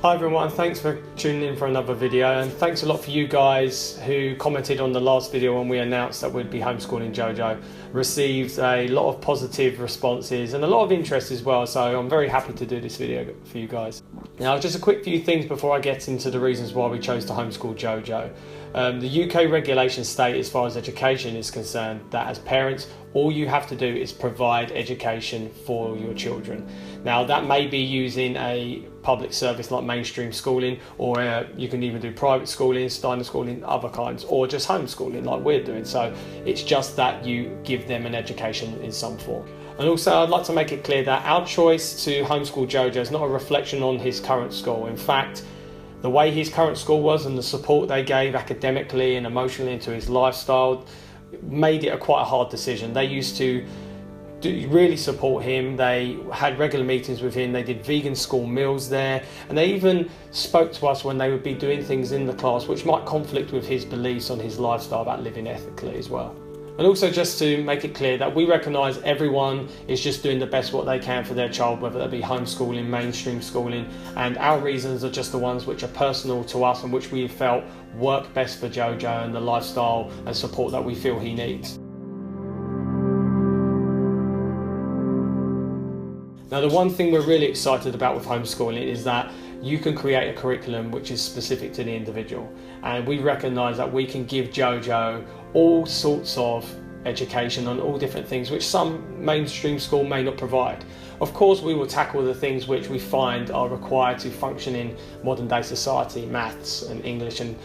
Hi everyone, thanks for tuning in for another video, and thanks a lot for you guys who commented on the last video when we announced that we'd be homeschooling Jojo. Received a lot of positive responses and a lot of interest as well, so I'm very happy to do this video for you guys. Now, just a quick few things before I get into the reasons why we chose to homeschool Jojo. The UK regulations state, as far as education is concerned, that as parents all you have to do is provide education for your children. Now, that may be using a public service like mainstream schooling, or you can even do private schooling, Steiner schooling, other kinds, or just homeschooling like we're doing. So it's just that you give them an education in some form. And also, I'd like to make it clear that our choice to homeschool Jojo is not a reflection on his current school. In fact, the way his current school was and the support they gave academically and emotionally into his lifestyle made it quite a hard decision. They used to really support him. They had regular meetings with him. They did vegan school meals there, and they even spoke to us when they would be doing things in the class which might conflict with his beliefs on his lifestyle about living ethically as well. And also, just to make it clear that we recognise everyone is just doing the best what they can for their child, whether that be homeschooling, mainstream schooling, and our reasons are just the ones which are personal to us and which we felt work best for Jojo and the lifestyle and support that we feel he needs. Now, the one thing we're really excited about with homeschooling is that you can create a curriculum which is specific to the individual, and we recognise that we can give Jojo all sorts of education on all different things which some mainstream school may not provide. Of course, we will tackle the things which we find are required to function in modern day society, maths and English and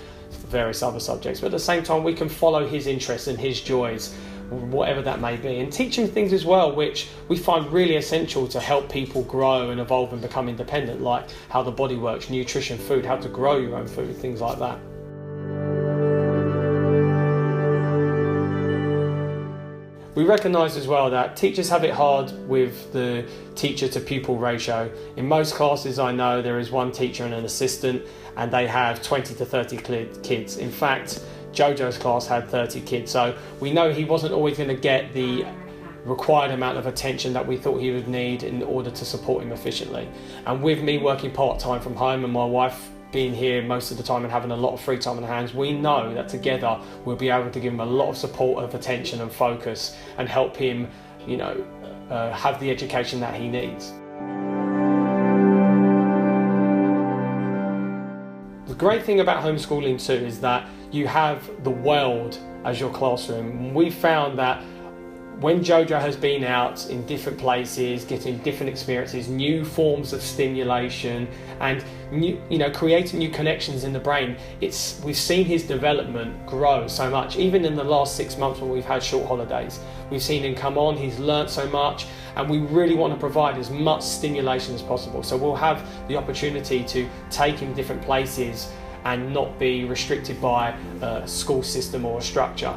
various other subjects, but at the same time we can follow his interests and his joys, whatever that may be, and teach him things as well which we find really essential to help people grow and evolve and become independent, like how the body works, nutrition, food, how to grow your own food, things like that. We recognise as well that teachers have it hard with the teacher to pupil ratio. In most classes I know there is one teacher and an assistant, and they have 20 to 30 kids. In fact, Jojo's class had 30 kids, so we know he wasn't always going to get the required amount of attention that we thought he would need in order to support him efficiently. And with me working part-time from home and my wife being here most of the time and having a lot of free time on hands, we know that together we'll be able to give him a lot of support, of attention and focus, and help him, have the education that he needs. The great thing about homeschooling too is that you have the world as your classroom. We found that when Jojo has been out in different places, getting different experiences, new forms of stimulation, and creating new connections in the brain, we've seen his development grow so much. Even in the last 6 months when we've had short holidays, we've seen him come on, he's learnt so much, and we really want to provide as much stimulation as possible. So we'll have the opportunity to take him different places and not be restricted by a school system or a structure.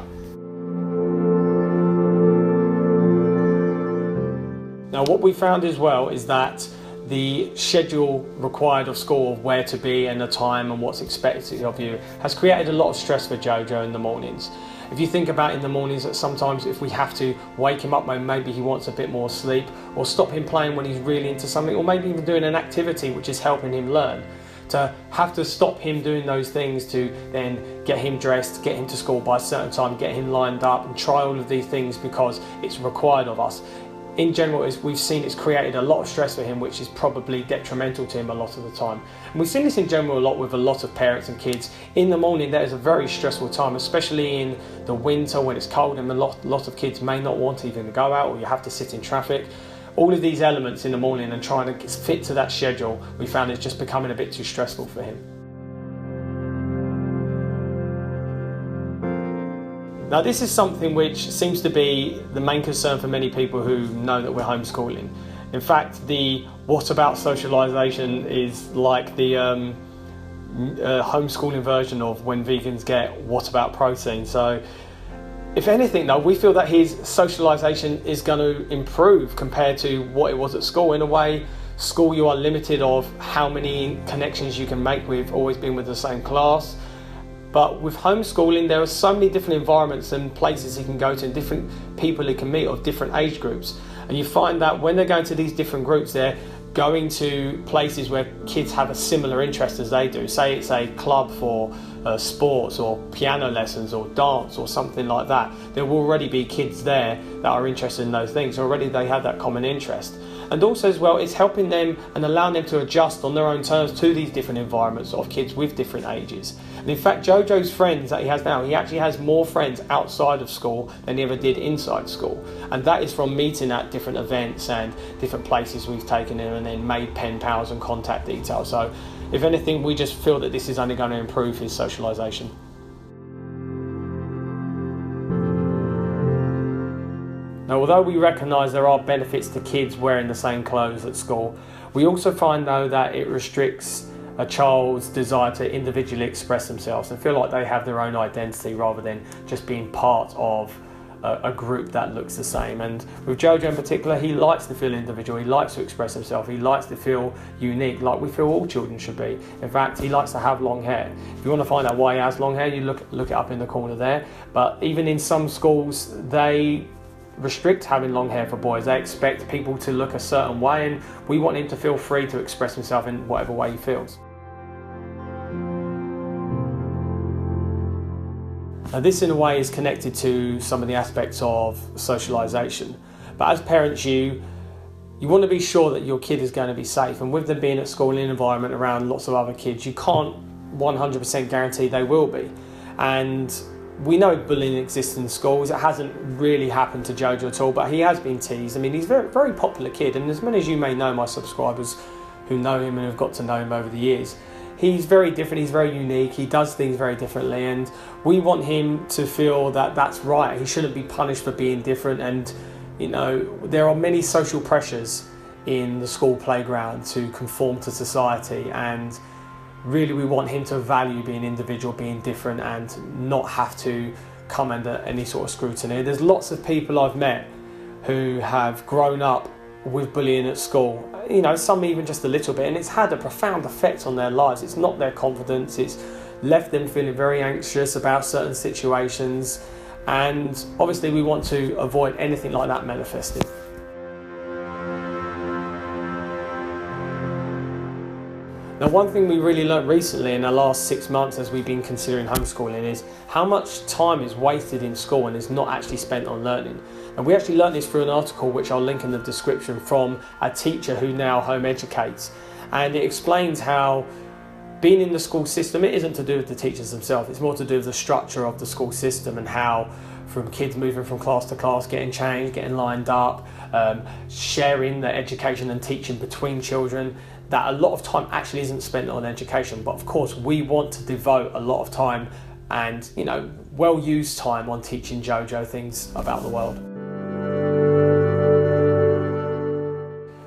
Now, what we found as well is that the schedule required of school, of where to be and the time and what's expected of you, has created a lot of stress for Jojo in the mornings. If you think about in the mornings, that sometimes if we have to wake him up when maybe he wants a bit more sleep, or stop him playing when he's really into something, or maybe even doing an activity which is helping him learn, to have to stop him doing those things to then get him dressed, get him to school by a certain time, get him lined up and try all of these things because it's required of us. In general, as we've seen, it's created a lot of stress for him, which is probably detrimental to him a lot of the time. And we've seen this in general a lot with a lot of parents and kids. In the morning, that is a very stressful time, especially in the winter when it's cold and a lot of kids may not want to even go out, or you have to sit in traffic. All of these elements in the morning and trying to fit to that schedule, we found it's just becoming a bit too stressful for him. Now, this is something which seems to be the main concern for many people who know that we're homeschooling. In fact, the what about socialisation is like the homeschooling version of when vegans get what about protein. So if anything though, we feel that his socialisation is going to improve compared to what it was at school. In a way, school you are limited of how many connections you can make with always being with the same class. But with homeschooling, there are so many different environments and places he can go to, and different people he can meet of different age groups. And you find that when they're going to these different groups, they're going to places where kids have a similar interest as they do. Say it's a club for sports or piano lessons or dance or something like that. There will already be kids there that are interested in those things. Already they have that common interest. And also as well, it's helping them and allowing them to adjust on their own terms to these different environments of kids with different ages. And in fact, Jojo's friends that he has now, he actually has more friends outside of school than he ever did inside school. And that is from meeting at different events and different places we've taken him and then made pen pals and contact details. So if anything, we just feel that this is only going to improve his socialisation. Now, although we recognise there are benefits to kids wearing the same clothes at school, we also find though that it restricts a child's desire to individually express themselves and feel like they have their own identity rather than just being part of a group that looks the same. And with Jojo in particular, he likes to feel individual, he likes to express himself, he likes to feel unique, like we feel all children should be. In fact, he likes to have long hair. If you want to find out why he has long hair, you look it up in the corner there. But even in some schools, they restrict having long hair for boys. They expect people to look a certain way, and we want him to feel free to express himself in whatever way he feels. Now, this in a way is connected to some of the aspects of socialisation. But as parents, you want to be sure that your kid is going to be safe, and with them being at school in an environment around lots of other kids, you can't 100% guarantee they will be. And we know bullying exists in schools. It hasn't really happened to Jojo at all, but he has been teased. I mean, he's a very, very popular kid, and as many as you may know, my subscribers who know him and have got to know him over the years, he's very different, he's very unique, he does things very differently, and we want him to feel that that's right. He shouldn't be punished for being different. And you know, there are many social pressures in the school playground to conform to society, and really we want him to value being individual, being different, and not have to come under any sort of scrutiny. There's lots of people I've met who have grown up with bullying at school, you know, some even just a little bit, and it's had a profound effect on their lives. It's not their confidence, it's left them feeling very anxious about certain situations, and obviously we want to avoid anything like that manifesting. Now, one thing we really learned recently in the last 6 months as we've been considering homeschooling is how much time is wasted in school and is not actually spent on learning. And we actually learned this through an article which I'll link in the description from a teacher who now home educates. And it explains how being in the school system, it isn't to do with the teachers themselves, it's more to do with the structure of the school system and how from kids moving from class to class, getting changed, getting lined up, sharing the education and teaching between children, that a lot of time actually isn't spent on education. But of course we want to devote a lot of time and, you know, well-used time on teaching Jojo things about the world.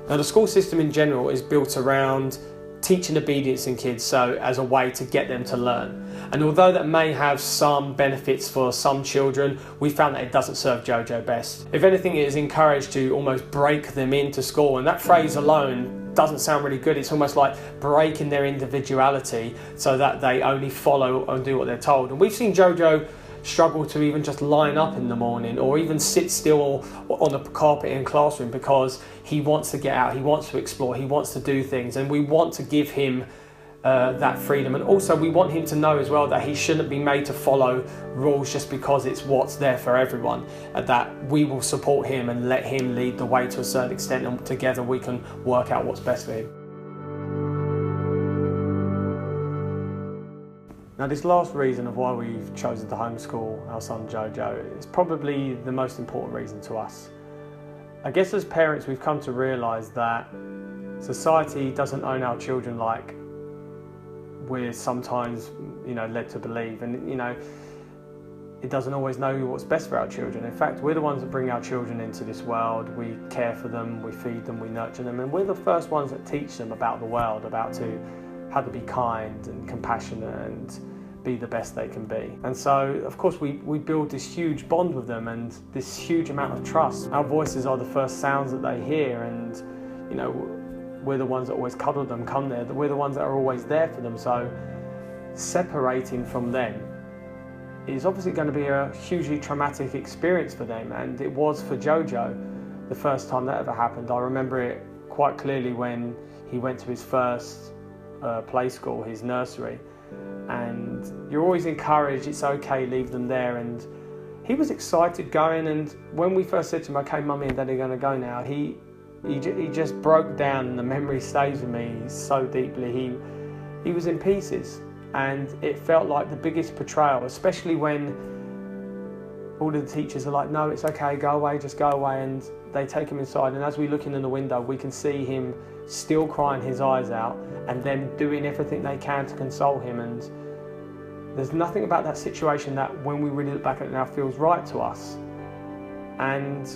Now, the school system in general is built around teaching obedience in kids, so as a way to get them to learn. And although that may have some benefits for some children, we found that it doesn't serve Jojo best. If anything, it is encouraged to almost break them into school, and that phrase alone doesn't sound really good. It's almost like breaking their individuality so that they only follow and do what they're told. And we've seen Jojo struggle to even just line up in the morning or even sit still on the carpet in classroom because he wants to get out, he wants to explore, he wants to do things, and we want to give him that freedom. And also we want him to know as well that he shouldn't be made to follow rules just because it's what's there for everyone, that we will support him and let him lead the way to a certain extent, and together we can work out what's best for him. Now, this last reason of why we've chosen to homeschool our son Jojo is probably the most important reason to us. I guess as parents we've come to realise that society doesn't own our children like we're sometimes, you know, led to believe, and you know, it doesn't always know what's best for our children. In fact, we're the ones that bring our children into this world. We care for them, we feed them, we nurture them, and we're the first ones that teach them about the world, how to be kind and compassionate and be the best they can be. And so, of course, we build this huge bond with them and this huge amount of trust. Our voices are the first sounds that they hear, and you know, we're the ones that always cuddle them, come there. We're the ones that are always there for them. So separating from them is obviously going to be a hugely traumatic experience for them, and it was for Jojo the first time that ever happened. I remember it quite clearly when he went to his first play school, his nursery, and you're always encouraged, it's okay, leave them there. And he was excited going, and when we first said to him, okay, mummy and daddy are going to go now, he just broke down, and the memory stays with me so deeply. He was in pieces, and it felt like the biggest betrayal, especially when all of the teachers are like, no, it's okay, go away, just go away, and they take him inside, and as we look in the window, we can see him still crying his eyes out, and them doing everything they can to console him. And there's nothing about that situation that, when we really look back at it now, feels right to us. And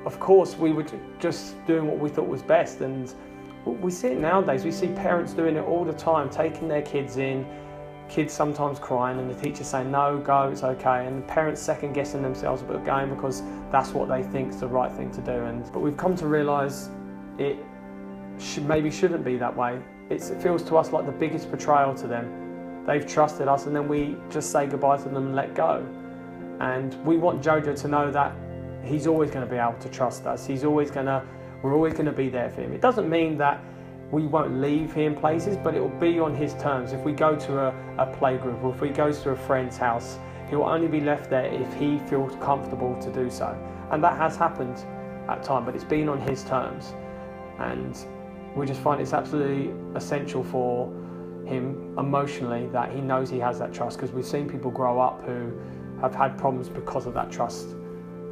of course, we were just doing what we thought was best, and we see it nowadays. We see parents doing it all the time, taking their kids in, kids sometimes crying, and the teacher saying, no, go, it's okay, and the parents second guessing themselves about going because that's what they think is the right thing to do. But we've come to realise it maybe shouldn't be that way. It feels to us like the biggest betrayal to them. They've trusted us, and then we just say goodbye to them and let go. And we want Jojo to know that he's always going to be able to trust us. We're always going to be there for him. It doesn't mean that we won't leave him places, but it will be on his terms. If we go to a playgroup, or if he goes to a friend's house, he will only be left there if he feels comfortable to do so. And that has happened at times, but it's been on his terms. And we just find it's absolutely essential for him emotionally that he knows he has that trust, because we've seen people grow up who have had problems because of that trust.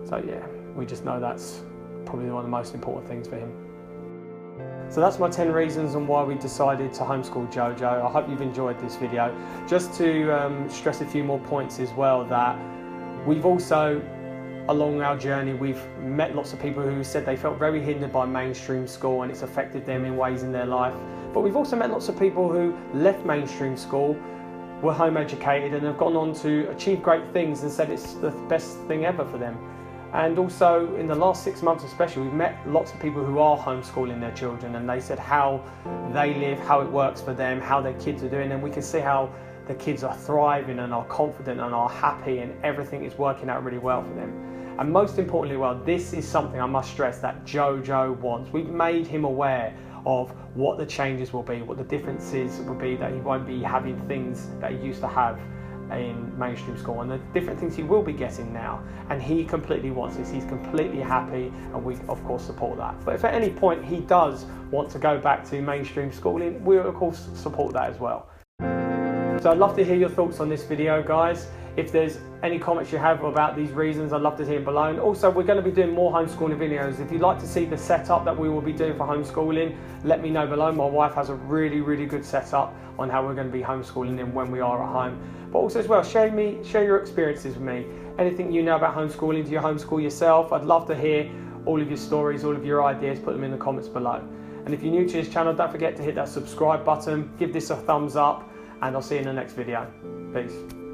So yeah, we just know that's probably one of the most important things for him. So that's my 10 reasons on why we decided to homeschool Jojo. I hope you've enjoyed this video. Just to stress a few more points as well, that we've also, along our journey, we've met lots of people who said they felt very hindered by mainstream school and it's affected them in ways in their life. But we've also met lots of people who left mainstream school, were home educated, and have gone on to achieve great things and said it's the best thing ever for them. And also in the last 6 months especially, we've met lots of people who are homeschooling their children, and they said how they live, how it works for them, how their kids are doing, and we can see how the kids are thriving and are confident and are happy, and everything is working out really well for them. And most importantly, well, this is something I must stress that Jojo wants. We've made him aware of what the changes will be, what the differences will be, that he won't be having things that he used to have in mainstream school, and the different things he will be getting now, and he completely wants this. He's completely happy, and we of course support that. But if at any point he does want to go back to mainstream schooling, we of course support that as well. So I'd love to hear your thoughts on this video, guys. If there's any comments you have about these reasons, I'd love to hear them below. And also, we're going to be doing more homeschooling videos. If you'd like to see the setup that we will be doing for homeschooling, let me know below. My wife has a really, really good setup on how we're going to be homeschooling and when we are at home. But also as well, share your experiences with me. Anything you know about homeschooling, do you homeschool yourself? I'd love to hear all of your stories, all of your ideas, put them in the comments below. And if you're new to this channel, don't forget to hit that subscribe button, give this a thumbs up, and I'll see you in the next video. Peace.